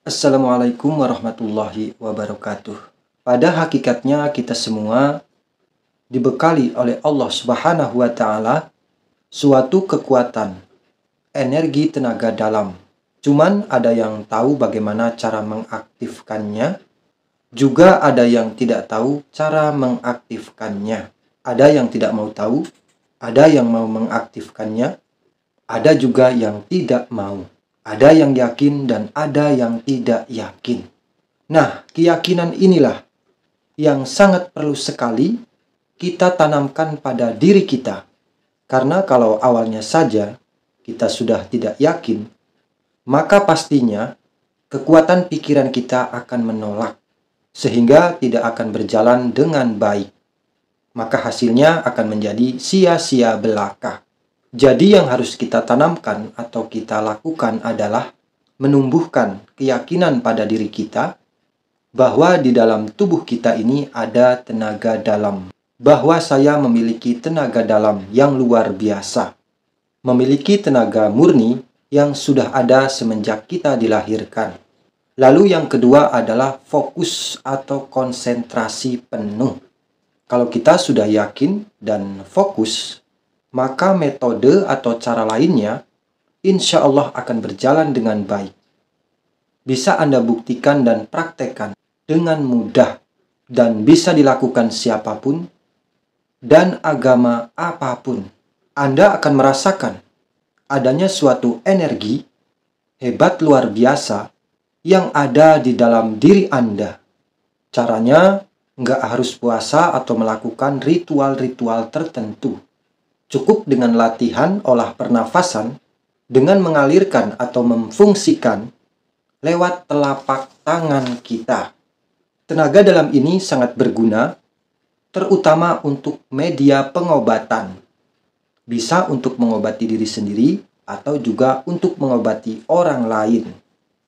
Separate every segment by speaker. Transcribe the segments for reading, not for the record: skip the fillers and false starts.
Speaker 1: Assalamualaikum warahmatullahi wabarakatuh. Pada hakikatnya kita semua dibekali oleh Allah Subhanahu wa taala suatu kekuatan, energi tenaga dalam. Cuman ada yang tahu bagaimana cara mengaktifkannya, juga ada yang tidak tahu cara mengaktifkannya. Ada yang tidak mau tahu, ada yang mau mengaktifkannya, ada juga yang tidak mau. Ada yang yakin dan ada yang tidak yakin. Nah, keyakinan inilah yang sangat perlu sekali kita tanamkan pada diri kita. Karena kalau awalnya saja kita sudah tidak yakin, maka pastinya kekuatan pikiran kita akan menolak, sehingga tidak akan berjalan dengan baik. Maka hasilnya akan menjadi sia-sia belaka. Jadi yang harus kita tanamkan atau kita lakukan adalah menumbuhkan keyakinan pada diri kita bahwa di dalam tubuh kita ini ada tenaga dalam. Bahwa saya memiliki tenaga dalam yang luar biasa. Memiliki tenaga murni yang sudah ada semenjak kita dilahirkan. Lalu yang kedua adalah fokus atau konsentrasi penuh. Kalau kita sudah yakin dan fokus, maka metode atau cara lainnya insya Allah akan berjalan dengan baik. Bisa Anda buktikan dan praktekkan dengan mudah dan bisa dilakukan siapapun dan agama apapun. Anda akan merasakan adanya suatu energi hebat luar biasa yang ada di dalam diri Anda. Caranya nggak harus puasa atau melakukan ritual-ritual tertentu. Cukup dengan latihan olah pernafasan dengan mengalirkan atau memfungsikan lewat telapak tangan kita. Tenaga dalam ini sangat berguna, terutama untuk media pengobatan. Bisa untuk mengobati diri sendiri atau juga untuk mengobati orang lain.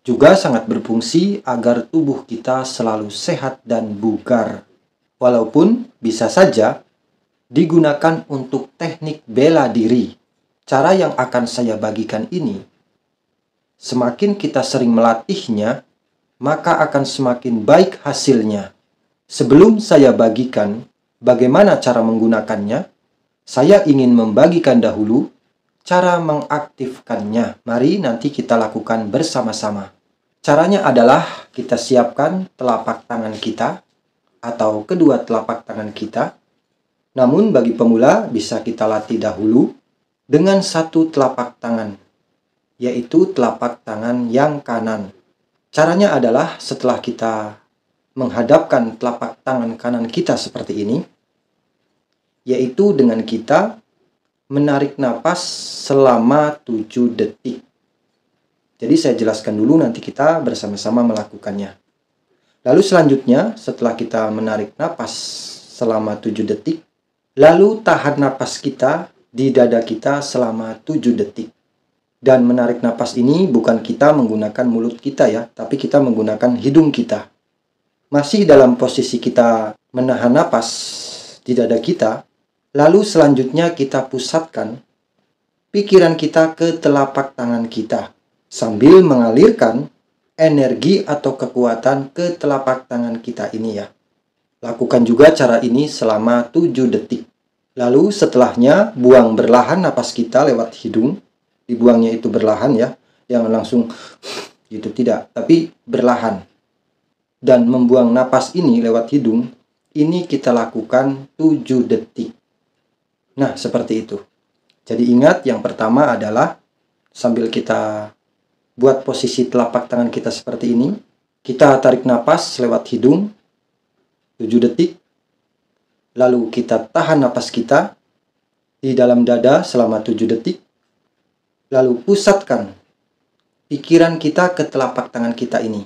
Speaker 1: Juga sangat berfungsi agar tubuh kita selalu sehat dan bugar. Walaupun bisa saja digunakan untuk teknik bela diri. Cara yang akan saya bagikan ini, semakin kita sering melatihnya, maka akan semakin baik hasilnya. Sebelum saya bagikan bagaimana cara menggunakannya, saya ingin membagikan dahulu cara mengaktifkannya. Mari nanti kita lakukan bersama-sama. Caranya adalah kita siapkan telapak tangan kita atau kedua telapak tangan kita. Namun bagi pemula bisa kita latih dahulu dengan satu telapak tangan, yaitu telapak tangan yang kanan. Caranya adalah setelah kita menghadapkan telapak tangan kanan kita seperti ini, yaitu dengan kita menarik napas selama 7 detik. Jadi saya jelaskan dulu, nanti kita bersama-sama melakukannya. Lalu selanjutnya setelah kita menarik napas selama 7 detik, lalu tahan napas kita di dada kita selama 7 detik. Dan menarik napas ini bukan kita menggunakan mulut kita ya, tapi kita menggunakan hidung kita. Masih dalam posisi kita menahan napas di dada kita, lalu selanjutnya kita pusatkan pikiran kita ke telapak tangan kita, sambil mengalirkan energi atau kekuatan ke telapak tangan kita ini ya. Lakukan juga cara ini selama 7 detik. Lalu setelahnya buang berlahan napas kita lewat hidung. Dibuangnya itu berlahan ya. Jangan langsung gitu, tidak. Tapi berlahan. Dan membuang napas ini lewat hidung, ini kita lakukan 7 detik. Nah, seperti itu. Jadi ingat, yang pertama adalah sambil kita buat posisi telapak tangan kita seperti ini, kita tarik napas lewat hidung 7 detik, lalu kita tahan napas kita di dalam dada selama 7 detik, lalu pusatkan pikiran kita ke telapak tangan kita ini,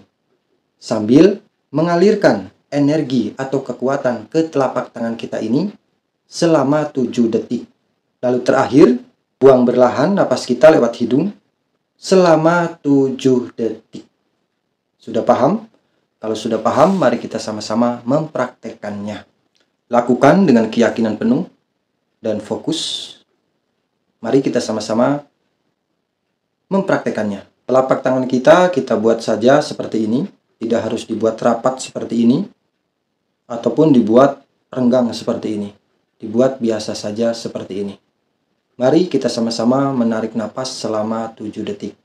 Speaker 1: sambil mengalirkan energi atau kekuatan ke telapak tangan kita ini selama 7 detik. Lalu terakhir, buang berlahan napas kita lewat hidung selama 7 detik. Sudah paham? Kalau sudah paham, mari kita sama-sama mempraktekkannya. Lakukan dengan keyakinan penuh dan fokus. Mari kita sama-sama mempraktekkannya. Telapak tangan kita buat saja seperti ini, tidak harus dibuat rapat seperti ini, ataupun dibuat renggang seperti ini. Dibuat biasa saja seperti ini. Mari kita sama-sama menarik napas selama 7 detik.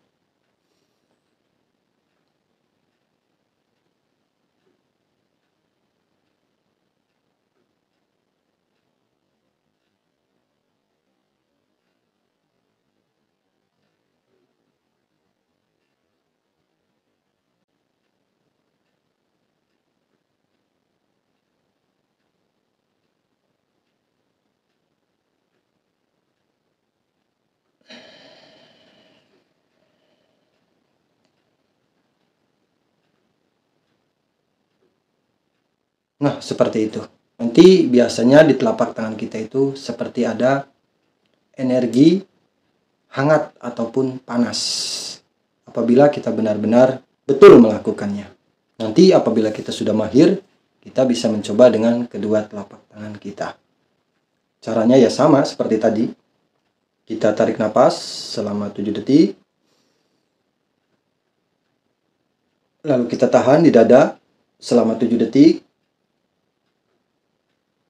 Speaker 1: Nah, seperti itu. Nanti biasanya di telapak tangan kita itu seperti ada energi hangat ataupun panas. Apabila kita benar-benar betul melakukannya. Nanti apabila kita sudah mahir, kita bisa mencoba dengan kedua telapak tangan kita. Caranya ya sama seperti tadi. Kita tarik napas selama 7 detik. Lalu kita tahan di dada selama 7 detik.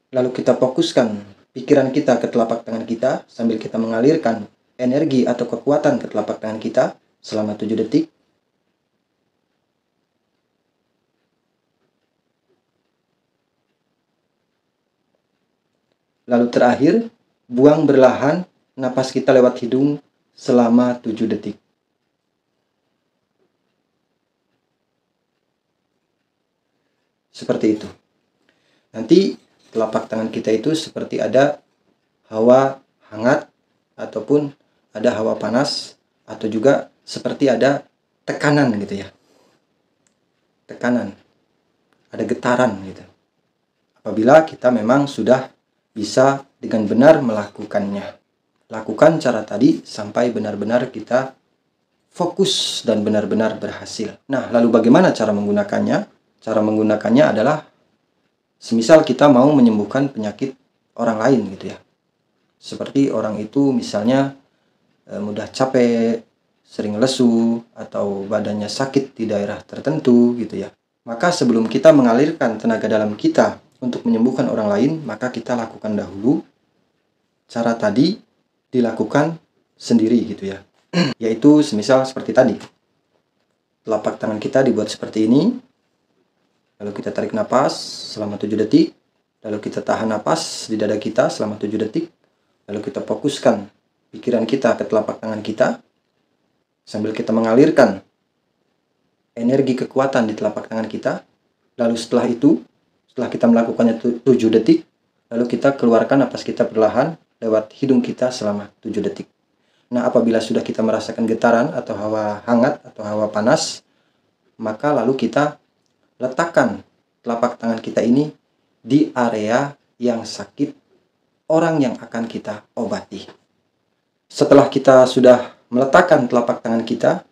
Speaker 1: Lalu kita fokuskan pikiran kita ke telapak tangan kita sambil kita mengalirkan energi atau kekuatan ke telapak tangan kita selama 7 detik. Lalu terakhir, buang berlahan napas kita lewat hidung selama 7 detik. Seperti itu. Nanti telapak tangan kita itu seperti ada hawa hangat ataupun ada hawa panas atau juga seperti ada tekanan gitu ya. Tekanan. Ada getaran gitu. Apabila kita memang sudah bisa dengan benar melakukannya. Lakukan cara tadi sampai benar-benar kita fokus dan benar-benar berhasil. Nah, lalu bagaimana cara menggunakannya? Cara menggunakannya adalah semisal kita mau menyembuhkan penyakit orang lain gitu ya. Seperti orang itu misalnya mudah capek, sering lesu, atau badannya sakit di daerah tertentu gitu ya. Maka sebelum kita mengalirkan tenaga dalam kita untuk menyembuhkan orang lain, maka kita lakukan dahulu cara tadi dilakukan sendiri gitu ya. Yaitu semisal seperti tadi. Telapak tangan kita dibuat seperti ini. Lalu kita tarik napas selama 7 detik. Lalu kita tahan napas di dada kita selama 7 detik. Lalu kita fokuskan pikiran kita ke telapak tangan kita. Sambil kita mengalirkan energi kekuatan di telapak tangan kita. Lalu setelah itu, setelah kita melakukannya 7 detik, lalu kita keluarkan napas kita perlahan lewat hidung kita selama 7 detik. Nah, apabila sudah kita merasakan getaran atau hawa hangat atau hawa panas, maka lalu kita letakkan telapak tangan kita ini di area yang sakit orang yang akan kita obati. Setelah kita sudah meletakkan telapak tangan kita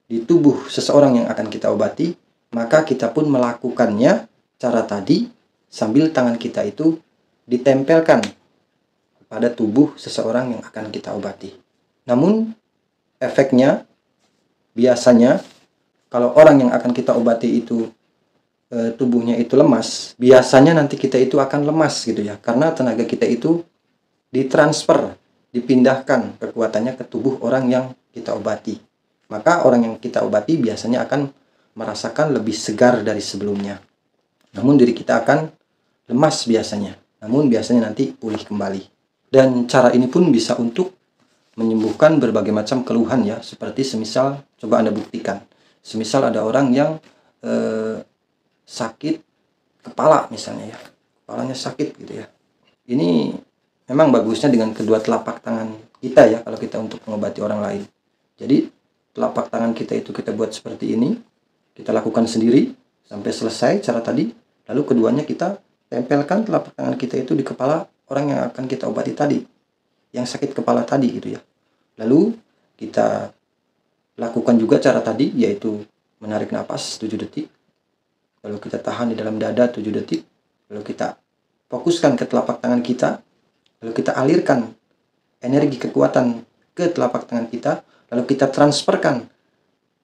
Speaker 1: di tubuh seseorang yang akan kita obati, maka kita pun melakukannya cara tadi sambil tangan kita itu ditempelkan pada tubuh seseorang yang akan kita obati. Namun efeknya biasanya kalau orang yang akan kita obati itu tubuhnya itu lemas, biasanya nanti kita itu akan lemas gitu ya, karena tenaga kita itu ditransfer, dipindahkan kekuatannya ke tubuh orang yang kita obati. Maka orang yang kita obati biasanya akan merasakan lebih segar dari sebelumnya. Namun diri kita akan lemas biasanya, namun biasanya nanti pulih kembali. Dan cara ini pun bisa untuk menyembuhkan berbagai macam keluhan ya, seperti semisal, coba Anda buktikan, semisal ada orang yang sakit kepala misalnya ya, kepalanya sakit gitu ya. Ini memang bagusnya dengan kedua telapak tangan kita ya, kalau kita untuk mengobati orang lain. Jadi telapak tangan kita itu kita buat seperti ini, kita lakukan sendiri sampai selesai cara tadi. Lalu keduanya kita tempelkan telapak tangan kita itu di kepala orang yang akan kita obati tadi, yang sakit kepala tadi gitu ya. Lalu kita lakukan juga cara tadi, yaitu menarik napas 7 detik. Lalu kita tahan di dalam dada 7 detik. Lalu kita fokuskan ke telapak tangan kita. Lalu kita alirkan energi kekuatan ke telapak tangan kita. Lalu kita transferkan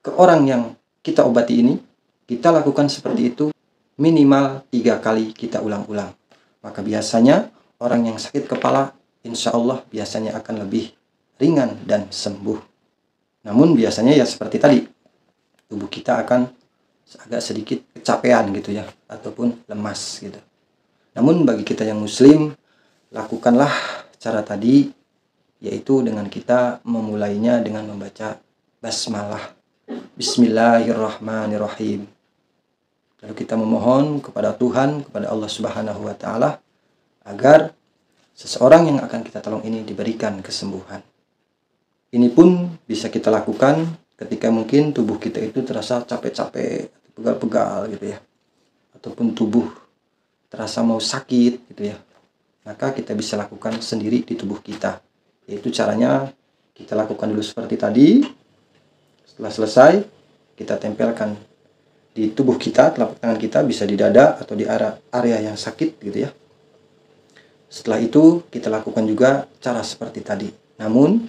Speaker 1: ke orang yang kita obati ini, kita lakukan seperti itu minimal 3 kali kita ulang-ulang. Maka biasanya orang yang sakit kepala insya Allah biasanya akan lebih ringan dan sembuh. Namun biasanya ya seperti tadi, tubuh kita akan agak sedikit kecapean gitu ya, ataupun lemas gitu. Namun bagi kita yang muslim, lakukanlah cara tadi, yaitu dengan kita memulainya dengan membaca basmalah. Bismillahirrahmanirrahim. Lalu kita memohon kepada Tuhan, kepada Allah Subhanahu wa Ta'ala, agar seseorang yang akan kita tolong ini diberikan kesembuhan. Ini pun bisa kita lakukan ketika mungkin tubuh kita itu terasa capek-capek, pegal-pegal gitu ya, ataupun tubuh terasa mau sakit gitu ya. Maka kita bisa lakukan sendiri di tubuh kita. Yaitu caranya kita lakukan dulu seperti tadi. Setelah selesai, kita tempelkan di tubuh kita, telapak tangan kita, bisa di dada atau di area yang sakit gitu ya. Setelah itu kita lakukan juga cara seperti tadi. Namun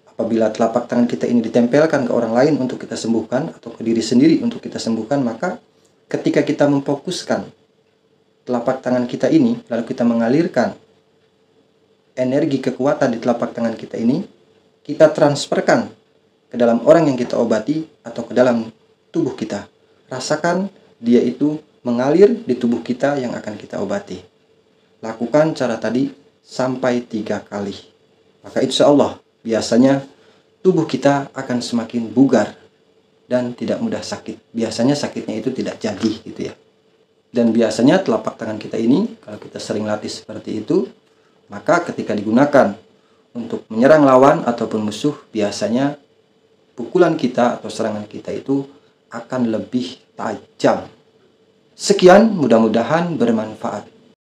Speaker 1: apabila telapak tangan kita ini ditempelkan ke orang lain untuk kita sembuhkan, atau ke diri sendiri untuk kita sembuhkan, maka ketika kita memfokuskan telapak tangan kita ini, lalu kita mengalirkan energi kekuatan di telapak tangan kita ini, kita transferkan ke dalam orang yang kita obati atau ke dalam tubuh kita. Rasakan dia itu mengalir di tubuh kita yang akan kita obati. Lakukan cara tadi sampai 3 kali. Maka insya Allah biasanya tubuh kita akan semakin bugar dan tidak mudah sakit. Biasanya sakitnya itu tidak jadi gitu ya. Dan biasanya telapak tangan kita ini, kalau kita sering latih seperti itu, maka ketika digunakan untuk menyerang lawan ataupun musuh, biasanya pukulan kita atau serangan kita itu akan lebih tajam. Sekian, mudah-mudahan bermanfaat.